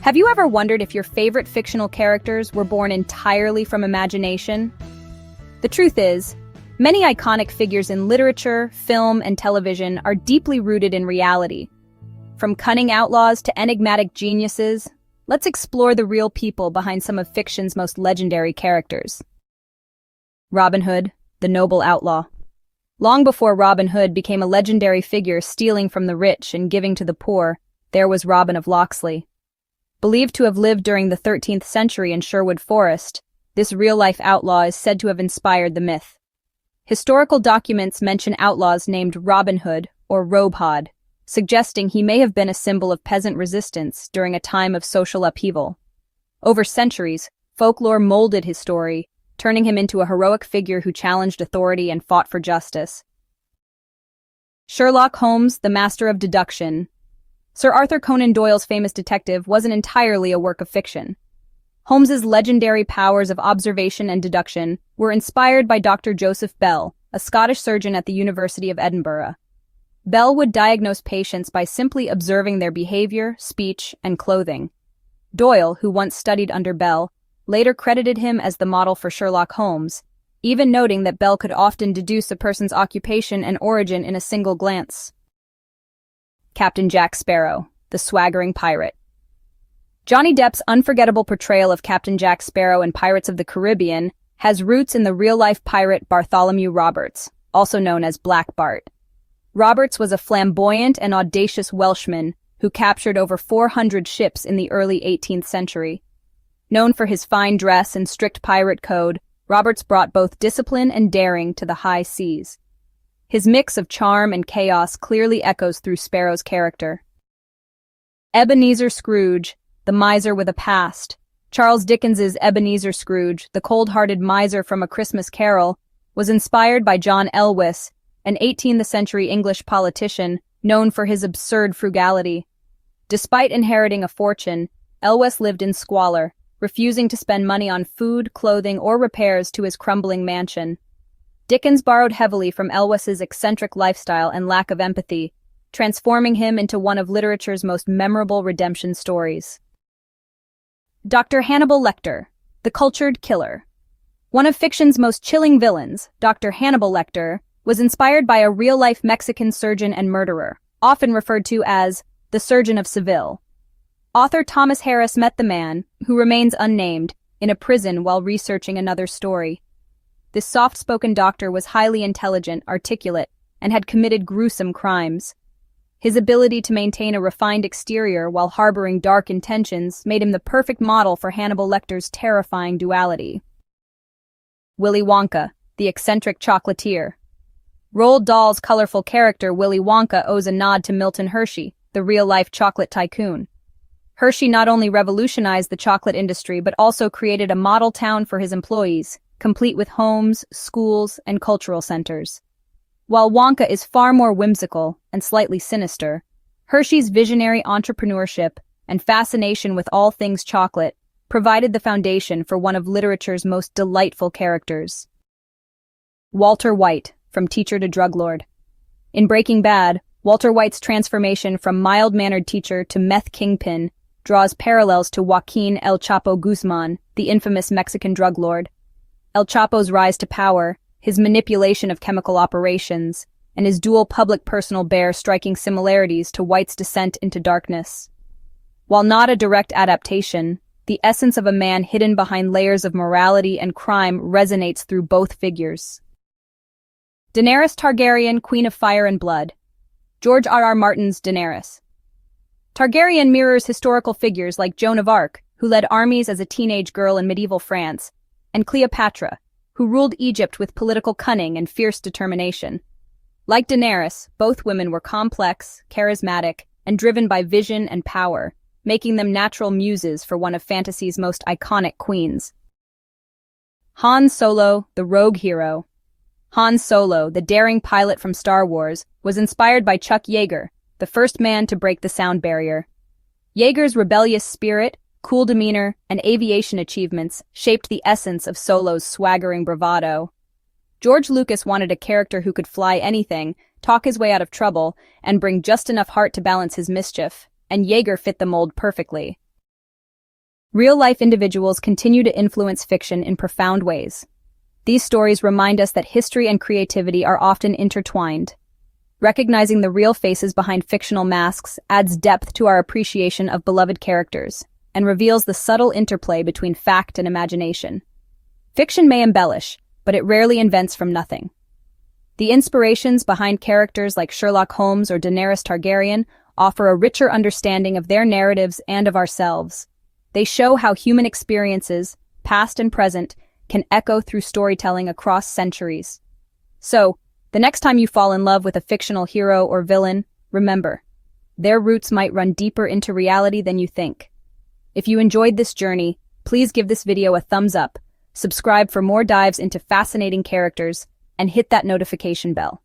Have you ever wondered if your favorite fictional characters were born entirely from imagination? The truth is, many iconic figures in literature, film, and television are deeply rooted in reality. From cunning outlaws to enigmatic geniuses, let's explore the real people behind some of fiction's most legendary characters. Robin Hood, the noble outlaw. Long before Robin Hood became a legendary figure stealing from the rich and giving to the poor, there was Robin of Locksley. Believed to have lived during the 13th century in Sherwood Forest, this real-life outlaw is said to have inspired the myth. Historical documents mention outlaws named Robin Hood or Robhod, suggesting he may have been a symbol of peasant resistance during a time of social upheaval. Over centuries, folklore molded his story, turning him into a heroic figure who challenged authority and fought for justice. Sherlock Holmes, the master of deduction. Sir Arthur Conan Doyle's famous detective wasn't entirely a work of fiction. Holmes's legendary powers of observation and deduction were inspired by Dr. Joseph Bell, a Scottish surgeon at the University of Edinburgh. Bell would diagnose patients by simply observing their behavior, speech, and clothing. Doyle, who once studied under Bell, later credited him as the model for Sherlock Holmes, even noting that Bell could often deduce a person's occupation and origin in a single glance. Captain Jack Sparrow, the swaggering pirate. Johnny Depp's unforgettable portrayal of Captain Jack Sparrow in Pirates of the Caribbean has roots in the real-life pirate Bartholomew Roberts, also known as Black Bart. Roberts was a flamboyant and audacious Welshman who captured over 400 ships in the early 18th century. Known for his fine dress and strict pirate code, Roberts brought both discipline and daring to the high seas. His mix of charm and chaos clearly echoes through Sparrow's character. Ebenezer Scrooge, the miser with a past. Charles Dickens's Ebenezer Scrooge, the cold-hearted miser from A Christmas Carol, was inspired by John Elwes, an 18th century English politician known for his absurd frugality. Despite inheriting a fortune, Elwes lived in squalor, refusing to spend money on food, clothing, or repairs to his crumbling mansion. Dickens borrowed heavily from Elwes's eccentric lifestyle and lack of empathy, transforming him into one of literature's most memorable redemption stories. Dr. Hannibal Lecter, the cultured killer. One of fiction's most chilling villains, Dr. Hannibal Lecter, was inspired by a real-life Mexican surgeon and murderer, often referred to as the Surgeon of Seville. Author Thomas Harris met the man, who remains unnamed, in a prison while researching another story. This soft-spoken doctor was highly intelligent, articulate, and had committed gruesome crimes. His ability to maintain a refined exterior while harboring dark intentions made him the perfect model for Hannibal Lecter's terrifying duality. Willy Wonka, the eccentric chocolatier. Roald Dahl's colorful character Willy Wonka owes a nod to Milton Hershey, the real-life chocolate tycoon. Hershey not only revolutionized the chocolate industry but also created a model town for his employees, complete with homes, schools, and cultural centers. While Wonka is far more whimsical and slightly sinister, Hershey's visionary entrepreneurship and fascination with all things chocolate provided the foundation for one of literature's most delightful characters. Walter White, from teacher to drug lord. In Breaking Bad, Walter White's transformation from mild-mannered teacher to meth kingpin draws parallels to Joaquin El Chapo Guzman, the infamous Mexican drug lord. El Chapo's rise to power, his manipulation of chemical operations, and his dual public-personal bear striking similarities to White's descent into darkness. While not a direct adaptation, the essence of a man hidden behind layers of morality and crime resonates through both figures. Daenerys Targaryen, Queen of Fire and Blood. George R.R. Martin's Daenerys. Targaryen mirrors historical figures like Joan of Arc, who led armies as a teenage girl in medieval France, and Cleopatra, who ruled Egypt with political cunning and fierce determination. Like Daenerys, both women were complex, charismatic, and driven by vision and power, making them natural muses for one of fantasy's most iconic queens. Han Solo, the rogue hero. Han Solo, the daring pilot from Star Wars, was inspired by Chuck Yeager, the first man to break the sound barrier. Yeager's rebellious spirit, cool demeanor, and aviation achievements shaped the essence of Solo's swaggering bravado. George Lucas wanted a character who could fly anything, talk his way out of trouble, and bring just enough heart to balance his mischief, and Yeager fit the mold perfectly. Real-life individuals continue to influence fiction in profound ways. These stories remind us that history and creativity are often intertwined. Recognizing the real faces behind fictional masks adds depth to our appreciation of beloved characters and reveals the subtle interplay between fact and imagination. Fiction may embellish, but it rarely invents from nothing. The inspirations behind characters like Sherlock Holmes or Daenerys Targaryen offer a richer understanding of their narratives and of ourselves. They show how human experiences, past and present, can echo through storytelling across centuries. So, the next time you fall in love with a fictional hero or villain, remember, their roots might run deeper into reality than you think. If you enjoyed this journey, please give this video a thumbs up, subscribe for more dives into fascinating characters, and hit that notification bell.